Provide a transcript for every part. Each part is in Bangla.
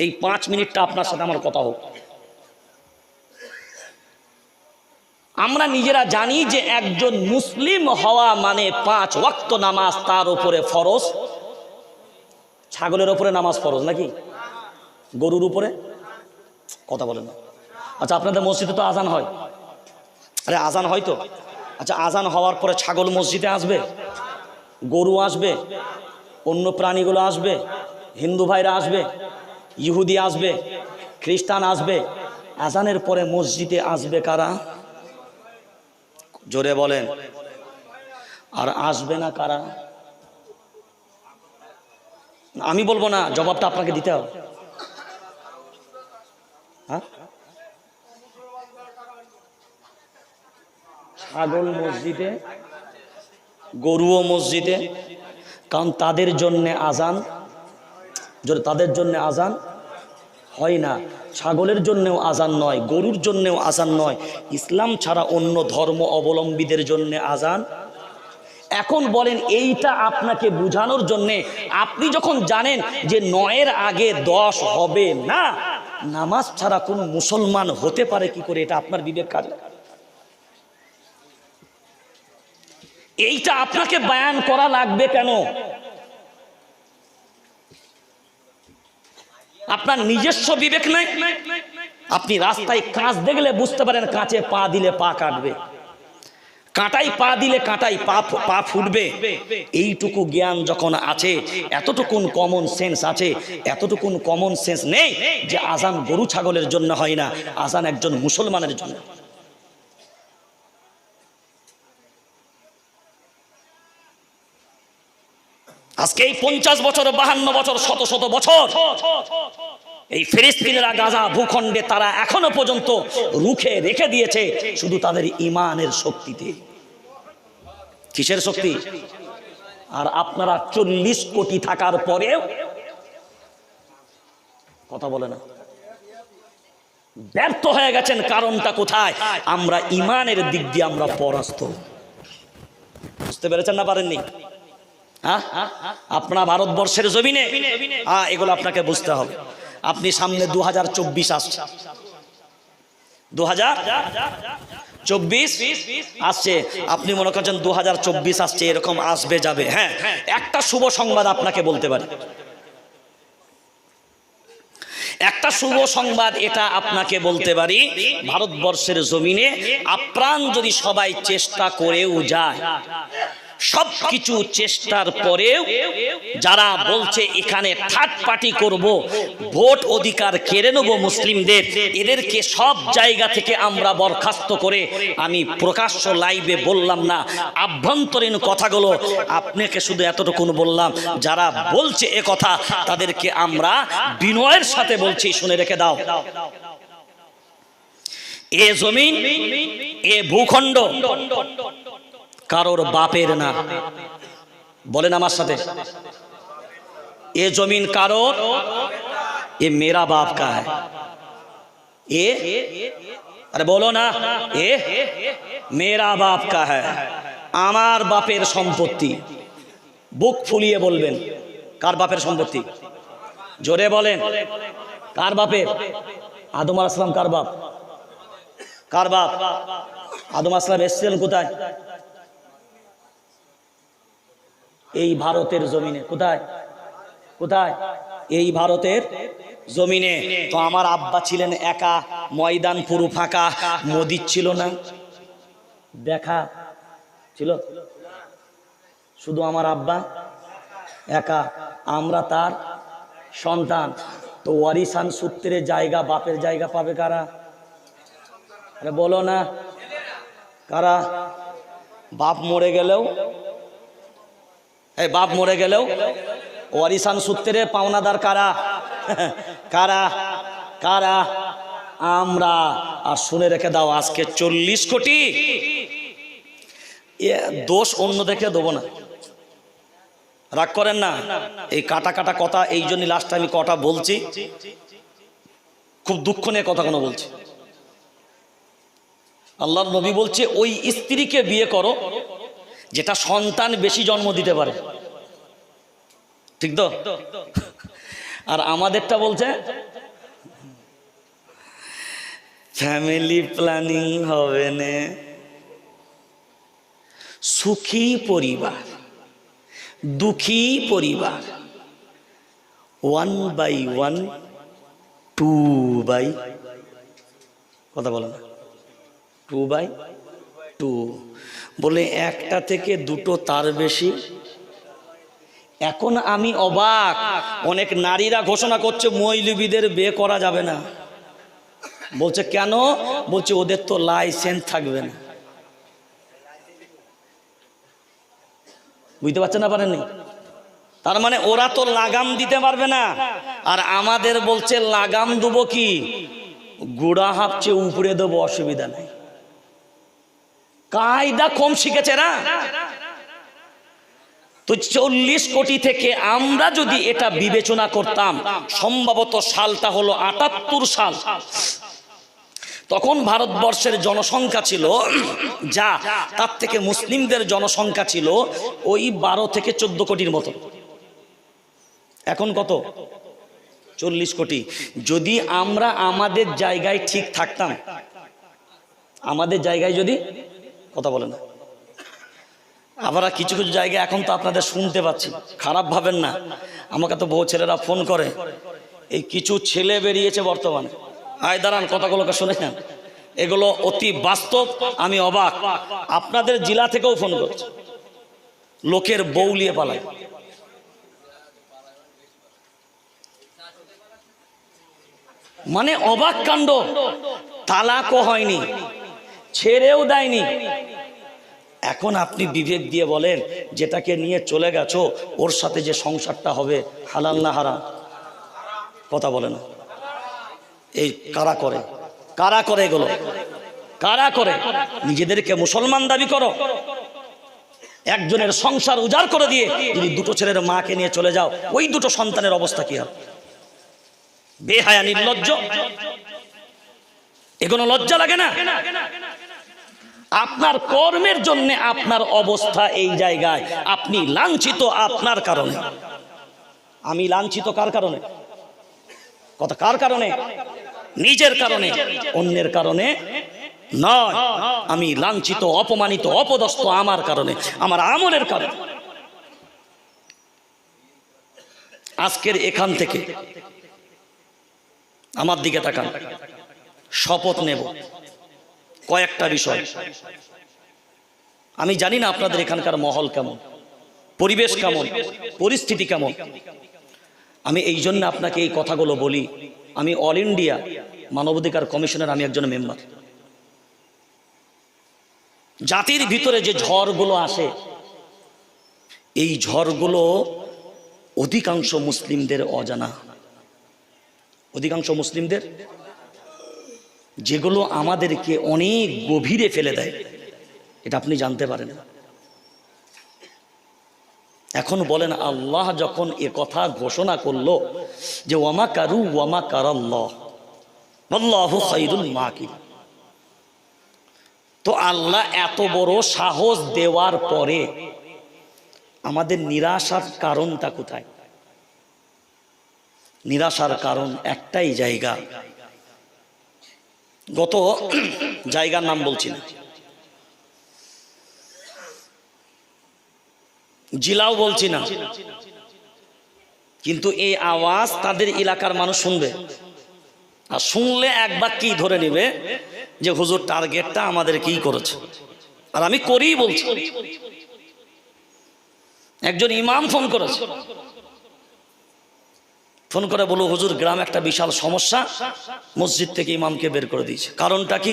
এই 5 মিনিটটা আপনার সাথে আমার কথা হোক। আমরা নিজেরা জানি যে একজন মুসলিম হওয়া মানে 5 ওয়াক্ত নামাজ তার উপরে ফরজ। ছাগলের উপরে নামাজ ফরজ নাকি? গরুর উপরে? কথা বলেন না। আচ্ছা, আপনাদের মসজিদে তো আজান হয়। আরে আজান হয় তো। আচ্ছা, আজান হওয়ার পরে ছাগল মসজিদে আসবে, গরু আসবে, অন্য প্রাণীগুলো আসবে, হিন্দু ভাইরা আসবে, ইহুদি আসবে, খ্রিস্টান আসবে। আজানের পরে মসজিদে আসবে কারা? জোরে বলেন। আর আসবে না কারা? আমি বলবো না, জবাবটা আপনাকে দিতে হবে। হ্যাঁ, ছাগল মসজিদে, গরুও মসজিদে, কারণ তাদের জন্য আজান, তাদের জন্য আজান হয় না। ছাগলের জন্যও আজান নয়, গরুর জন্যও আজান নয়, ইসলাম ছাড়া অন্য ধর্ম অবলম্বীদের জন্য আজান। এখন বলেন, এইটা আপনাকে বোঝানোর জন্যে, আপনি যখন জানেন যে 9-এর আগে 10 হবে না, নামাজ ছাড়া কোনো মুসলমান হতে পারে কি করে? এটা আপনার বিবেক কাজ? এইটা আপনাকে বয়ান করা লাগবে কেন? আপনার নিজস্ব বিবেক নাই? আপনি রাস্তায় কাঁচ দেখলে বুঝতে পারেন কাঁচে পা দিলে পা কাটবে, কাঁটাই পা দিলে কাঁটাই পা ফুটবে। এইটুকু জ্ঞান যখন আছে, এতটুকুন কমন সেন্স আছে, এতটুকুন কমন সেন্স নেই যে আজান গরু ছাগলের জন্য হয় না, আজান একজন মুসলমানের জন্য। আজকে এই 50 বছর, 52 বছর, শত শত বছর এই ফিলিস্তিনিরা গাজা ভূখণ্ডে তারা এখনো পর্যন্ত রুখে রেখে দিয়েছে শুধু তাদের ঈমানের শক্তিতে। কিসের শক্তি? আর আপনারা 40 কোটি থাকার পরেও কথা বলে না, ব্যর্থ হয়ে গেছেন। কারণটা কোথায়? আমরা ঈমানের দিক দিয়ে আমরা পরাস্ত। বুঝতে পেরেছেন না পারেননি? হ্যাঁ, আপনার ভারতবর্ষের জমিনে এগুলো আপনাকে বুঝতে হবে। আপনি সামনে 2024 আসছে, 2024 আসছে, আপনি মনে করছেন 2024 আসছে, এরকম আসবে যাবে। হ্যাঁ, একটা শুভ সংবাদ আপনাকে বলতে পারি, একটা শুভ সংবাদ এটা আপনাকে বলতে পারি, ভারতবর্ষের জমিনে আপ্রাণ যদি সবাই চেষ্টা করেও যায়, সবকিছু চেষ্টার পরেও যারা বলছে এখানে থার্ড পার্টি করব, ভোট অধিকার কেড়ে নেব মুসলিমদের, এদেরকে সব জায়গা থেকে আমরা বরখাস্ত করে, আমি প্রকাশ্য লাইভে বললাম না, আভ্যন্তরীণ কথাগুলো আপনাকে শুধু এতটুকু বললাম, যারা বলছে এ কথা তাদেরকে আমরা বিনয়ের সাথে বলছি, শুনে রেখে দাও। এ জমিন, এ ভূখণ্ড কারোর বাপের না। বলেন আমার সাথে, ये जमीन कारो, ये मेरा बाप का है। ये अरे बोलो ना, ये मेरा बाप का है, आमार बापेर सम्पत्ति। बुक फुलिए बोलबेन, कार बापेर सम्पत्ति? जोरे बोलें, कार बापेर? आदम आलाइहिस सालाम कार बाप? कार बाप? आदम आलाइहिस सालाम एसेছিলেন কোথায়? এই ভারতের জমিনে। কোথায়? কোথায়? এই ভারতের জমিনে। তো আমার আব্বা ছিলেন একা, ময়দান পুরো ফাঁকা, মোদি ছিল না, দেখা ছিল, শুধু আমার আব্বা একা, আমরা তার সন্তান। তো ওয়ারিসান সূত্রে জায়গা, বাপের জায়গা পাবে কারা? আরে বলো না, কারা? বাপ মরে গেলেও, এই বাপ মরে গেলেও ওয়ারিসান সূত্রে পাওনাদার কারা? কারা? কারা? আমরা। আর শুনে রেখে দাও, আজকে 40 কোটি দোষ অন্যদেরকে দেবো না, রাগ করেন না। এই কাটা কাটা কথা, এই জন্য লাস্ট আমি কটা বলছি, খুব দুঃখ নিয়ে কথা কোনো বলছি। আল্লাহর নবী বলছে ওই স্ত্রীকে বিয়ে করো যেটা সন্তান বেশি জন্ম দিতে পারে, ঠিক তো? আর আমাদেরটা বলছে ফ্যামিলি প্ল্যানিং হবে না, সুখী পরিবার, দুঃখী পরিবার, 1/1, 2/, কথা বলো না, 2/2 বলে, একটা থেকে দুটো তার বেশি। এখন আমি অবাক, অনেক নারীরা ঘোষণা করছে মৌলবীদের বিয়ে করা যাবে না। বলছে কেন? বলছে ওদের তো লাইসেন্স থাকবে না। বুঝতে পারছেন না? পারেননি? তার মানে ওরা তো লাগাম দিতে পারবে না, আর আমাদের বলছে লাগাম দেবো কি, গুড়া হাঁপছে উপরে দেবো, অসুবিধা নেই। কায়দা কম শিখেছে না। তো 40 কোটি থেকে আমরা যদি এটা বিবেচনা করতাম, সম্ভবত সালটা হলো 78 সাল, তখন ভারতবর্ষের জনসংখ্যা ছিল যা, তার থেকে মুসলিমদের জনসংখ্যা ছিল ওই 12 থেকে 14 কোটির মতো। এখন কত? 40 কোটি। যদি আমরা আমাদের জায়গায় ঠিক থাকতাম, আমাদের জায়গায় যদি, কথা বলে না, আবার কিছু কিছু জায়গায় এখন তো আপনাদের শুনতে পাচ্ছি, খারাপ ভাবেন না, আমাকে তো বহু ছেলেরা ফোন করে, এই কিছু ছেলে বেরিয়েছে বর্তমানে, আয় দাঁড়ান কথাগুলোকে শুনেছেন, এগুলো অতি বাস্তব, আমি অবাক। আপনাদের জেলা থেকেও ফোন করছে, লোকের বউ নিয়ে পালায়। মানে অবাক কাণ্ড, তালাকও হয়নি, ছেড়েও দেয়নি। এখন আপনি বিবেক দিয়ে বলেন, যেটাকে নিয়ে চলে গেছো ওর সাথে যে সংসারটা হবে, হালাল না হারাম? কথা বলে না। এই কারা করে? কারা করে এগুলো? কারা করে? নিজেদেরকে মুসলমান দাবি করো, একজনের সংসার উজাড় করে দিয়ে যদি দুটো ছেলের মাকে নিয়ে চলে যাও, ওই দুটো সন্তানের অবস্থা কি হবে? বেহায়া, নির্লজ্জ, এগুলো লজ্জা লাগে না? আপনার কর্মের জন্য আপনার অবস্থা এই জায়গায়, আপনি লাঞ্ছিত আপনার কারণে। আমি লাঞ্ছিত কার কারণে? কথা কার কারণে? নিজের কারণে, অন্যের কারণে নয়। আমি লাঞ্ছিত, অপমানিত, অপদস্থ আমার কারণে, আমার আমলের কারণে। আজকের এখান থেকে আমার দিকে তাকান, শপথ নেব কয়েকটা বিষয়। আমি জানি না আপনাদের এখানকার মহল কেমন, পরিবেশ কেমন, পরিস্থিতি কেমন। আমি এই জন্য আপনাকে এই কথাগুলো বলি। আমি অল ইন্ডিয়া মানবাধিকার কমিশনের আমি একজন মেম্বার। জাতির ভিতরে যে ঝড়গুলো আসে, এই ঝড়গুলো অধিকাংশ মুসলিমদের অজানা। অধিকাংশ মুসলিমদের, যেগুলো আমাদেরকে অনেক গভীরে ফেলে দেয়, এটা আপনি জানতে পারেন। এখন বলেন, আল্লাহ যখন এ কথা ঘোষণা করলো যে ওয়ামা কারু ওয়ামা কারাল্লাহ আল্লাহু খায়রুল মাকির, তো আল্লাহ এত বড় সাহস দেওয়ার পরে আমাদের নিরাশার কারণটা কোথায়? নিরাশার কারণ একটাই জায়গা, গত জায়গার নাম বলছি না, জেলাও বলছি না, কিন্তু এই আওয়াজ তাদের এলাকার মানুষ শুনবে, আর শুনলে একবার কি ধরে নেবে যে হুজুর টার্গেটটা আমাদের কি করেছে। আর আমি করেই বলছি। একজন ইমাম ফোন করেছে, ফোন করে বলো হুজুর গ্রামে একটা বিশাল সমস্যা, মসজিদ থেকে ইমামকে বের করে দিয়েছে। কারণটা কি?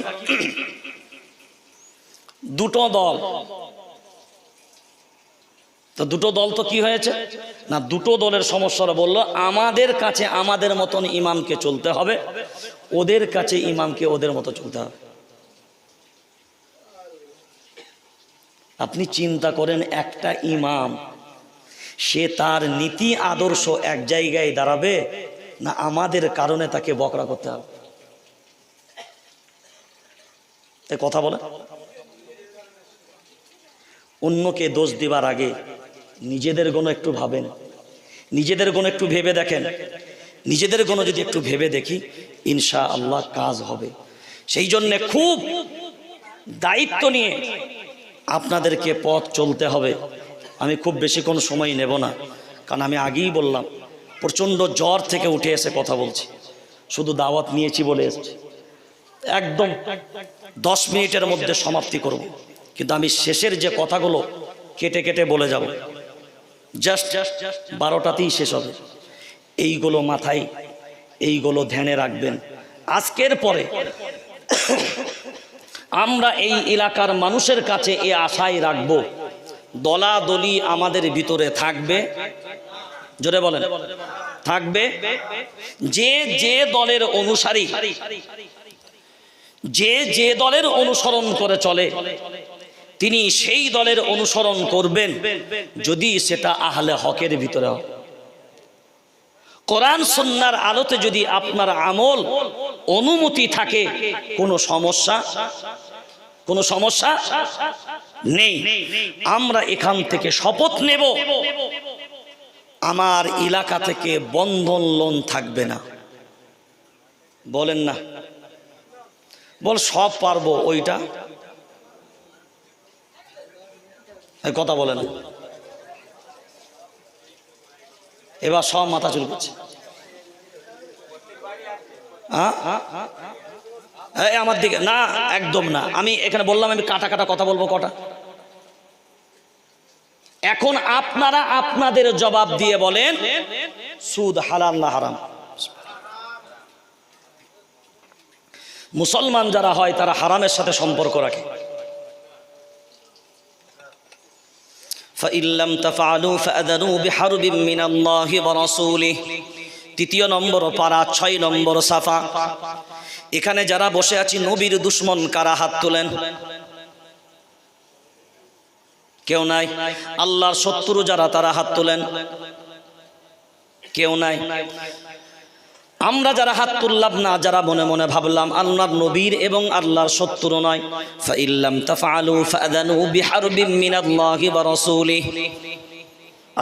দুটো দল। তো দুটো দল তো কি হয়েছে না, দুটো দলের সমস্যাটা বললো আমাদের কাছে আমাদের মতন ইমামকে চলতে হবে, ওদের কাছে ইমামকে ওদের মতো চলতে হবে। আপনি চিন্তা করেন, একটা ইমাম সে তার নীতি আদর্শ এক জায়গায় দাঁড়াবে, না আমাদের কারণে তাকে বকরা করতে হবে? তাই কথা বলে। অন্যকে দোষ দিবার আগে নিজেদের গুণ একটু ভাবেন, নিজেদের গুণ একটু ভেবে দেখেন। নিজেদের গুণ যদি একটু ভেবে দেখি, ইনশাআল্লাহ কাজ হবে। সেই জন্য খুব দায়িত্ব নিয়ে আপনাদেরকে পথ চলতে হবে। আমি খুব বেশি কোনো সময় নেব না, কারণ আমি আগেই বললাম প্রচণ্ড জ্বর থেকে উঠে এসে কথা বলছি, শুধু দাওয়াত নিয়েছি বলে এসেছি। একদম 10 মিনিটের মধ্যে সমাপ্তি করব, কিন্তু আমি শেষের যে কথাগুলো কেটে কেটে বলে যাব, জাস্ট 12টাতেই শেষ হবে। এইগুলো মাথায়, এইগুলো ধ্যানে রাখবেন। আজকের পরে আমরা এই এলাকার মানুষের কাছে এ আশাই রাখব, দলাদলি আমাদের ভিতরে থাকবে। জোরে বলেন, থাকবে। যে যে দলের অনুসারী, যে যে দলের অনুসরণ করে চলে, তিনি সেই দলের অনুসরণ করবেন যদি সেটা আহলে হকের ভিতরে হয়। কোরআন সুন্নাহর আলোতে যদি আপনার আমল অনুমতি থাকে, কোনো সমস্যা নেই। আমরা এখান থেকে শপথ নেব, আমার এলাকা থেকে বন্ধন লোন থাকবে না। বলেন না, বল সব পারবো, ওইটা কথা বলে না। এবার সব মাথা চুল করছে। আমার দিকে না, একদম না। আমি এখানে বললাম আমি কাটা কাটা কথা বলবো কটা। এখন আপনারা আপনাদের জবাব দিয়ে বলেন সুদ হালাল না হারাম। মুসলমান যারা হয় তারা হারামের সাথে সম্পর্ক রাখে। ফাইল্লাম তাফআলু ফাআযানু বিহারবিন মিনাল্লাহি ওয়া রাসূলিহি। 3 নম্বর পারা 6 নম্বর সাফা। এখানে যারা বসে আছি নবীর দুশমন কারা? হাত তোলেন। কেউ নাই। আল্লাহর শত্রু যারা তারা হাত তোলেন। কেউ নাই। আমরা যারা হাত তুললাম না, যারা মনে মনে ভাবলাম আল্লাহর নবীর এবং আল্লাহর শত্রু নয়, ফাইল্লাম তাফআলু ফাআযানু বিহারবিন মিনাল্লাহি ওয়া রাসূলিহি।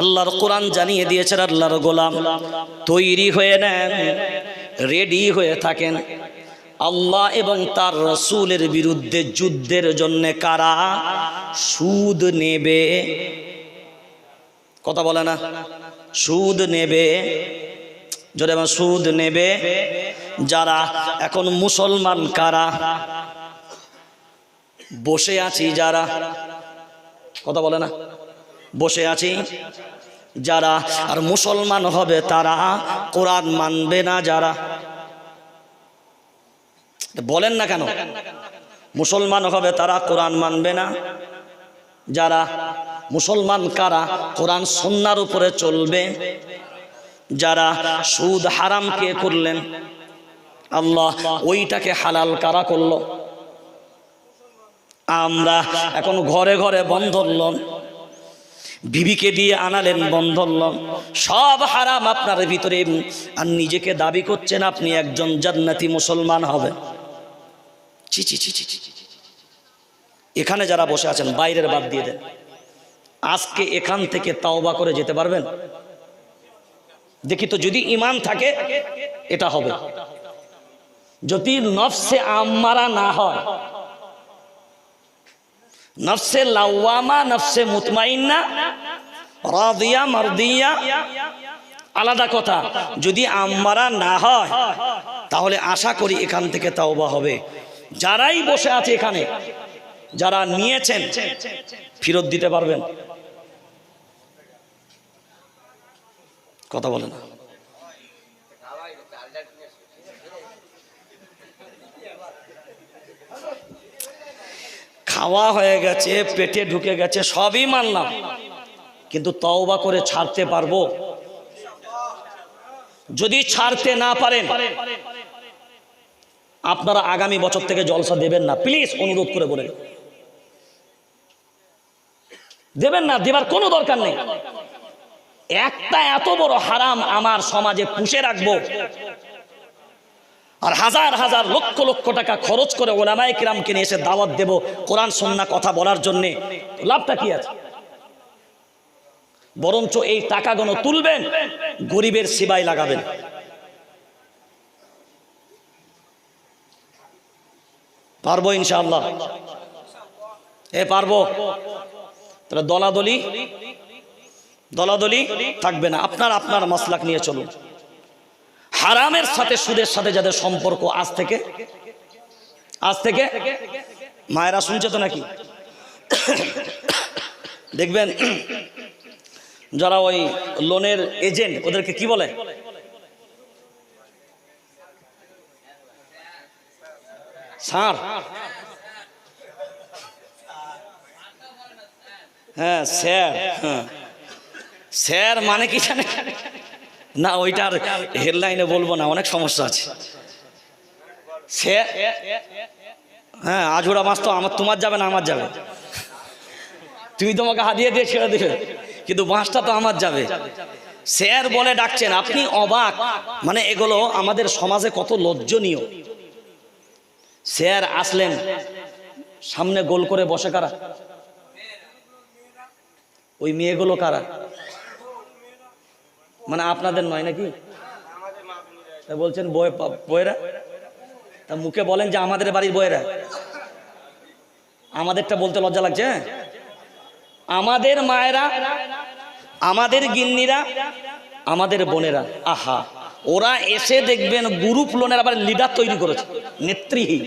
আল্লাহর কোরআন জানিয়ে দিয়েছেন, আল্লাহর গোলাম তৈরি হয়ে নেন, রেডি হয়ে থাকেন। আল্লাহ এবং তার রাসূলের বিরুদ্ধে যুদ্ধের জন্য কারা সুদ নেবে? কথা বলে না, সুদ নেবে। যদি আমার সুদ নেবে যারা, এখন মুসলমান কারা? বসে আছি যারা, কথা বলে না, বসে আছি যারা। আর মুসলমান হবে তারা, কোরআন মানবে না যারা। বলেন না কেন? মুসলমান হবে তারা, কোরআন মানবে না যারা। মুসলমান কারা? কোরআন সুন্নাহর উপরে চলবে যারা। সুদ হারাম কে করলেন? আল্লাহ। ওইটাকে হালাল কারা করলো? আমরা। এখন ঘরে ঘরে বন্ধন লোন, বিবিকে দিয়ে আনালেন বন্ধন লোন, সব হারাম আপনার ভিতরে। আর নিজেকে দাবি করছেন আপনি একজন জান্নাতি মুসলমান হবে। ছি ছি ছি ছি ছি। এখানে যারা বসে আছেন বাইরের বাদ দিয়ে দেন। আজকে এখান থেকে তাওবা করে যেতে পারবেন? দেখি তো, যদি ঈমান থাকে এটা হবে। যদি নফসে আম্মারা না হয়, নফসে লাওয়ামা, নফসে মুতমাইন্না, রাদিয়া, মারদিয়া আলাদা কথা। যদি আম্মারা না হয় তাহলে আশা করি এখান থেকে তাওবা হবে। যারাই বসে আছে এখানে, যারা নিয়েছেন ফেরত দিতে পারবেন? কথা বলে না। খাওয়া হয়ে গেছে, পেটে ঢুকে গেছে, সবই মানলাম, কিন্তু তওবা করে ছাড়তে পারবো? যদি ছাড়তে না পারেন আপনারা আগামী বছর থেকে জলসা দেবেন না, প্লিজ অনুরোধ করে বলেন। দেবেন না, দেবার কোনো দরকার নেই। একটা এত বড় হারাম আমার সমাজে পুষে রাখবো, আর হাজার হাজার লক্ষ লক্ষ টাকা খরচ করে ওলামায়ে কিরামকে নিয়ে এসে দাওয়াত দেব কোরআন সুন্নাহ কথা বলার জন্যে, লাভটা কি আছে? বরঞ্চ এই টাকাগুলো তুলবেন, গরিবের সেবায় লাগাবেন। পারবো ইনশাআল্লাহ, পারবো। তাহলে দলাদলি থাকবে না, আপনার মাসলাক নিয়ে চলুন। হারামের সাথে সুদের সাথে যাদের সম্পর্ক আজ থেকে মায়েরা শুনছে তো নাকি, দেখবেন যারা ওই লোনের এজেন্ট, ওদেরকে কি বলে, স্যার, হ্যাঁ স্যার, হ্যাঁ স্যার মানে কি জানে না, ওইটার হেডলাইনে বলবো না, অনেক সমস্যা আছে। স্যার, হ্যাঁ আজোড়া মাছ তো তোমার যাবে না আমার যাবে, তুমি তোমাকে হাতিয়ে দিয়ে ছেড়ে দেবে, কিন্তু মাছটা তো আমার যাবে। স্যার বলে ডাকছেন, আপনি অবাক, মানে এগুলো আমাদের সমাজে কত লজ্জনীয়। স্যার আসলেন, সামনে গোল করে বসে কারা, ওই মেয়েগুলো কারা, মানে আপনাদের নয় নাকি, বলছেন বয়েরা, তা মুখে বলেন যে আমাদের বাড়ির বয়েরা, আমাদেরটা বলতে লজ্জা লাগছে। আমাদের মায়েরা, আমাদের গিন্নিরা, আমাদের বোনেরা, আহা, ওরা এসে দেখবেন গ্রুপ লোনের আবার লিডার তৈরি করেছে, নেত্রীহীন,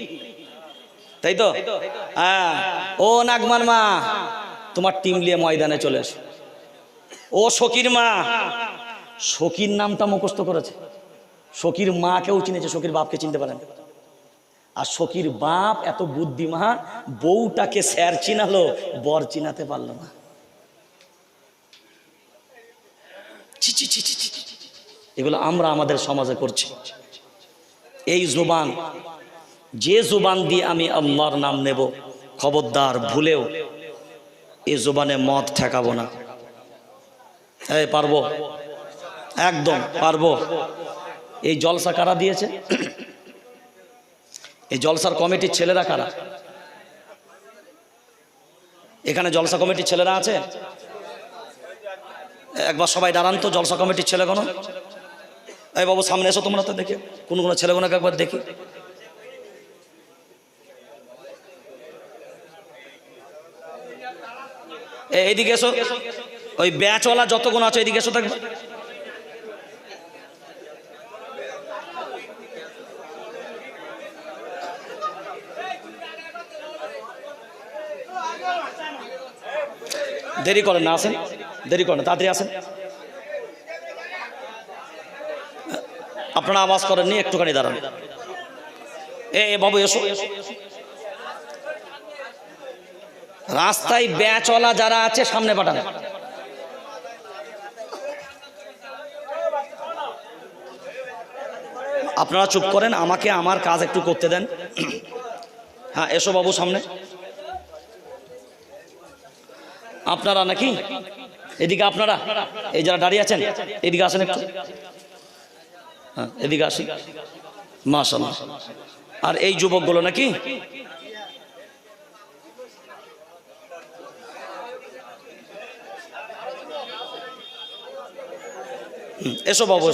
তাই তো? হ্যাঁ, ও নাগমান মা, তোমার টিম নিয়ে ময়দানে চলে এসো। ও সখীর মা, সখীর নামটা মুখস্থ করেছে, সখীর মাকেও চিনেছে, সখীর বাপকে চিনতে পারেন। আর সখীর বাপ এত বুদ্ধিমান, বউটাকে স্যার চিনালো, বর চিনাতে পারলো না। এগুলো আমরা আমাদের সমাজে করছি। এই জবান, যে জবান দিয়ে আমি আল্লাহর নাম নেব, খবরদার ভুলেও এই জবানে মদ ঠেকাবো না। পারবো, একদম পারবো। এই জলসা কারা দিয়েছে, এই জলসার কমিটির ছেলেরা কারা, এখানে জলসা কমিটির ছেলেরা আছে? একবার সবাই দাঁড়ান তো, জলসা কমিটির ছেলেগুলো। এই বাবু সামনে এসো তোমরা, তো দেখে কোন ছেলেগুলোকে একবার দেখি। এইদিকে এসো, ওই ব্যাচওয়ালা যতগুলো আছে এইদিকে এসো, থাকবে। দেরি করেন না, আসেন, দেরি করেন, তাড়াতাড়ি আসেন। আপনারা আওয়াজ করেননি, একটুখানি দাঁড়ান। বাবু এসো। রাস্তায় ব্যাচওয়ালা যারা আছে সামনে পাঠান। আপনারা চুপ করেন, আমাকে আমার কাজ একটু করতে দেন। হ্যাঁ এসো বাবু সামনে। আপনারা নাকি এদিকে, আপনারা এই যারা দাঁড়িয়ে আছেন এদিকে আসেন একটু। হ্যাঁ এদিকে আসি, মাশাআল্লাহ। আর এই যুবকগুলো নাকি, এসো বাবু,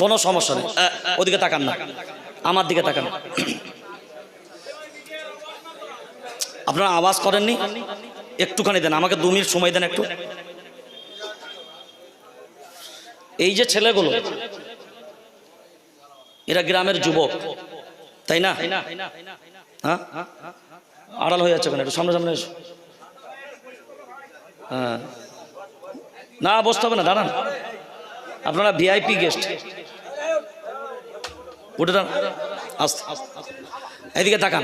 কোনো সমস্যা নেই, ওদিকে তাকান না, আমার দিকে তাকান। আপনারা আওয়াজ করেননি, একটুখানি দেন, আমাকে 2 মিনিট সময় দেন একটু। এই যে ছেলেগুলো, এরা গ্রামের যুবক, তাই না? হ্যাঁ, আড়াল হয়ে যাচ্ছে কেন, একটু সামনে সামনে এসো। হ্যাঁ, না বসতে হবে না, দাঁড়ান, আপনারা ভিআইপি গেস্ট, উঠে যান, আস্তে, এদিকে তাকান।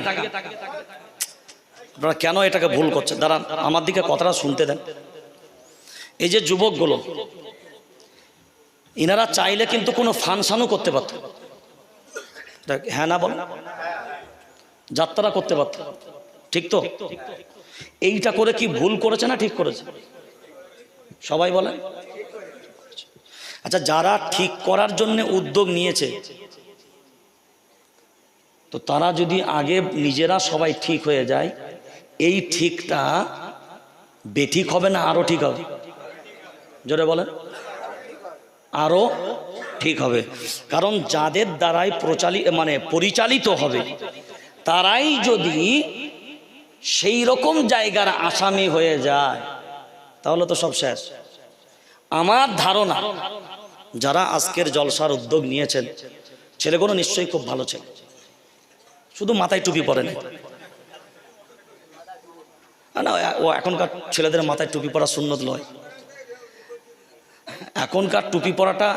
আপনারা কেন এটাকে ভুল করছেন? দাঁড়ান, আমার দিকে কথাটা শুনতে দেন। এই যে যুবকগুলো, ইনারা চাইলে কিন্তু কোনো ফাংশনও করতে পারত, হ্যাঁ না বল, যাত্রা করতে পারত, ঠিক তো? এইটা করে কি ভুল করেছে না ঠিক করেছে? সবাই বলে। আচ্ছা, যারা ঠিক করার জন্য উদ্যোগ নিয়েছে, তো তারা যদি আগে নিজেরা সবাই ঠিক হয়ে যায়, এই ঠিকটা বেঠিক হবে না আরো ঠিক হবে? জোরে বলেন, আরো ঠিক হবে। কারণ যাদের দ্বারাই পরিচালিত হবে তারাই যদি সেই রকম জায়গার আসামি হয়ে যায় তাহলে তো সব শেষ। আমার ধারণা যারা আজকের জলসার উদ্যোগ নিয়েছেন ছেলেগুলো নিশ্চয়ই খুব ভালো ছেলে, শুধু মাথায় টুপি পরে না। না, ও এখনকার ছেলেদের মাথায় টুপি পরা সুন্নত লয়, এখনকার টুপি পরাটা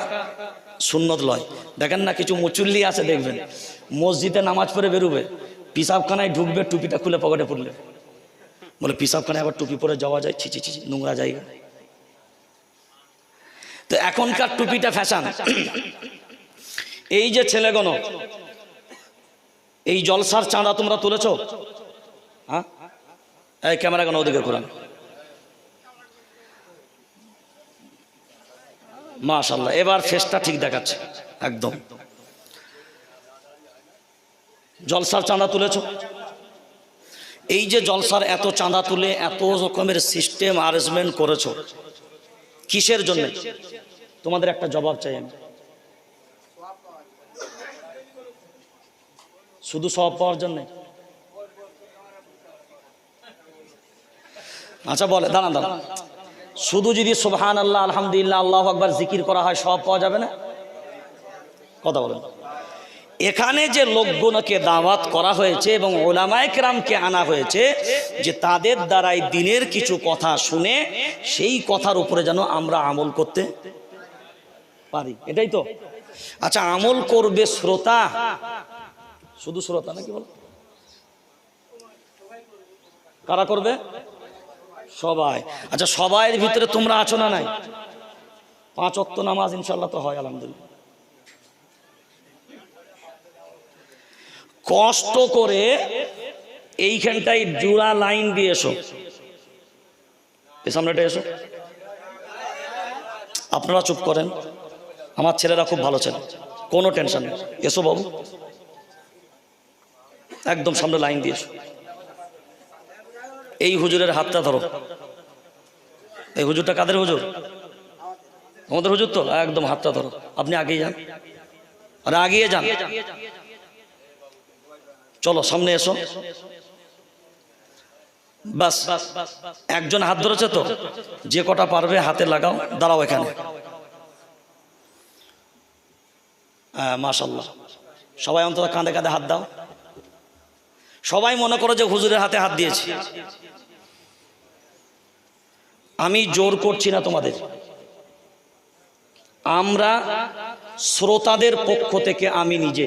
সুন্নত লয়। দেখেন না কিছু মুচুল্লি আছে, দেখবেন মসজিদে নামাজ পড়ে বেরোবে, পিসাবখানায় ঢুকবে, টুপিটা খুলে পকেটে পড়লে বলে পিসাবখানায় আবার টুপি পরে যাওয়া যায়, ছি ছি ছি নোংরা জায়গা। তো এখনকার টুপিটা ফ্যাশন। এই যে ছেলেগণ এই জলসার চাঁদা তোমরা তুলেছো, হ্যাঁ এই ক্যামেরা কেন ওদিকে ঘুরান, মাশাআল্লাহ এবার ফেসটা ঠিক দেখাচ্ছে একদম। জলসার চাঁদা তুলেছো, এই যে জলসার এত চাঁদা তুলে এত রকমের সিস্টেম অ্যারেঞ্জমেন্ট করেছো, কিসের জন্য? তোমাদের একটা জবাব চাই আমি। শুধু সওয়াব পাওয়ার জন্য? আচ্ছা বলে দাঁড়ান দাঁড়ান, শুধু যদি সুবহানাল্লাহ আলহামদুলিল্লাহ আল্লাহু আকবার জিকির করা হয় সওয়াব পাওয়া যাবে না? কথা বলেন। এখানে যে লোকগুলোকে দাওয়াত করা হয়েছে এবং উলামায়ে কেরামকে আনা হয়েছে যে তাদের দ্বারাই দিনের কিছু কথা শুনে সেই কথার উপরে যেন আমরা আমল করতে পারি, এটাই তো। আচ্ছা আমল করবে শ্রোতা, শুধু শ্রোতা নাকি বল, কারা করবে? সবাই। আচ্ছা সবাইয়ের ভিতরে তোমরা আছো না নাই? 5 ওয়াক্ত নামাজ ইনশাআল্লাহ তো হয় আলহামদুলিল্লাহ। কষ্ট করে এইখানটাই জোড়া লাইন দিয়ে এসো, সামনেটা এসো। আপনারা চুপ করেন, আমার ছেলেরা খুব ভালো ছেলে, কোনো টেনশন নেই। এসো বাবু, একদম সামনে লাইন দিয়ে এসো। এই হুজুরের হাতটা ধরো। এই হুজুরটা কাদের হুজুর? আমাদের হুজুর তো, একদম হাতটা ধরো। আপনি আগিয়ে যান, আরে আগিয়ে যান, চলো সামনে এসো। বাস একজন হাত ধরেছে তো, যে কটা পারবে হাতে লাগাও, দাঁড়াও এখানে। হ্যাঁ মাশাআল্লাহ, সবাই অন্তত কাঁধে কাঁধে হাত দাও। সবাই মনে করো যে হুজুরের হাতে হাত দিয়েছি। আমি জোর করছি না তোমাদের, আমরা শ্রোতাদের পক্ষ থেকে আমি নিজে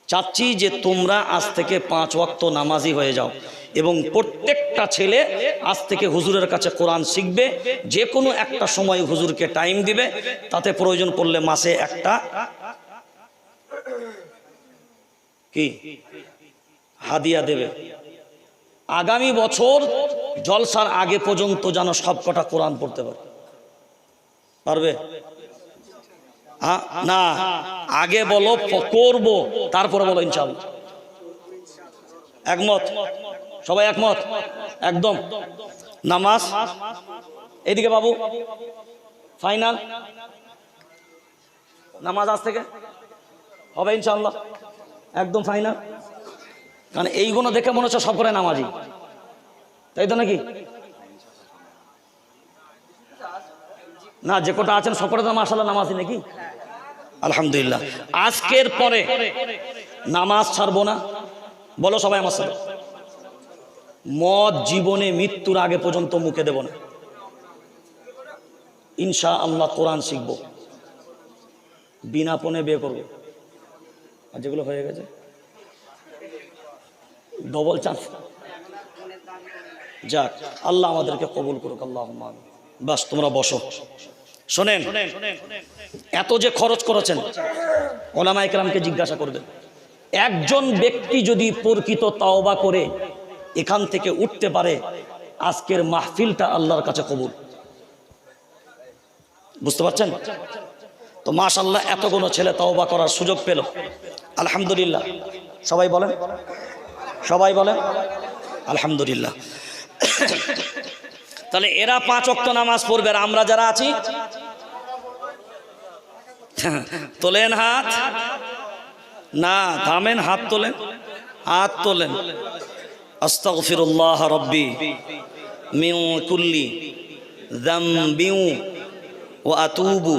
চাচ্ছি যে তোমরা আজ থেকে 5 ওয়াক্ত নামাজি হয়ে যাও এবং প্রত্যেকটা ছেলে আজ থেকে হুজুরের কাছে কোরআন শিখবে। যে কোনো একটা সময় হুজুরকে টাইম দিবে, তাতে প্রয়োজন পড়লে মাসে একটা কি হাদিয়া দেবে। আগামী বছর জলসার আগে পর্যন্ত যেন সবকটা কোরআন পড়তে পারে। পারবে না? আগে বলো করব, তারপরে বলো ইনশাআল্লাহ। একমত? সবাই একমত? একদম। নামাজ এইদিকে বাবু, ফাইনাল নামাজ আজ থেকে হবে ইনশাআল্লাহ, একদম ফাইনাল। কারণ এইগুলো দেখে মনে হচ্ছে সব করে নামাজি, তাই তো নাকি? না যে কটা আছেন সকলে তো মাশাআল্লাহ নামাজি নাকি? আলহামদুলিল্লাহ। আজকের পরে নামাজ ছাড়বো না, বলো সবাই আমার সাথে। মদ জীবনে মৃত্যুর আগে পর্যন্ত মুখে দেব না। ইনশাআল্লাহ কোরআন শিখব, বিনা পণে বিয়ে করবো। আর যেগুলো হয়ে গেছে ডবল চান্স। যাক, আল্লাহ আমাদেরকে কবুল করুক, আল্লাহুম্মা আমিন। বাস তোমরা বসো। শোনেন, এত যে খরচ করেছেন উলামায়ে কেরামকে জিজ্ঞাসা করবেন। একজন ব্যক্তি যদি প্রকৃত তাওবা করে এখান থেকে উঠতে পারে, আজকের মাহফিলটা আল্লাহর কাছে কবুল। বুঝতে পারছেন তো? মাশাআল্লাহ এতগুলো ছেলে তাওবা করার সুযোগ পেল, আলহামদুলিল্লাহ। সবাই বলেন, সবাই বলেন আলহামদুলিল্লাহ। তাহলে এরা 5 ওয়াক্ত নামাজ পড়বে, আর আমরা যারা আছি তোলেন হাত, না থামেন, হাত তোলেন, হাত তোলেন। আস্তাগফিরুল্লাহ রাব্বি মিন কুল্লি যামবিন ওয়া আতুবু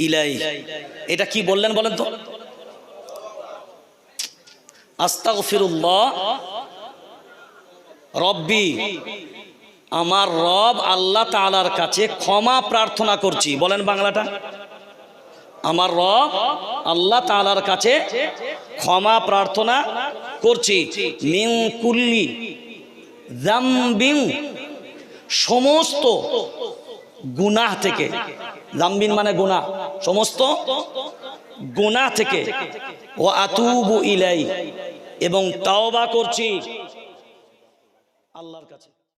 ইলাইহি। এটা কি বললেন বলেন তো? আস্তাগফিরুল্লাহ রব্বি, আমার রব আল্লাহ তাআলার কাছে ক্ষমা প্রার্থনা করছি। বলেন বাংলাটা, আমার রব আল্লাহ তাআলার কাছে ক্ষমা প্রার্থনা করছি। মিন কুল্লি যামবিন, সমস্ত গুনাহ থেকে। যামবিন মানে গুনাহ, সমস্ত গুনাহ থেকে। ওয়া আতুবু ইলাইহি, এবং তাওবা করছি আল্লাহর কাছে।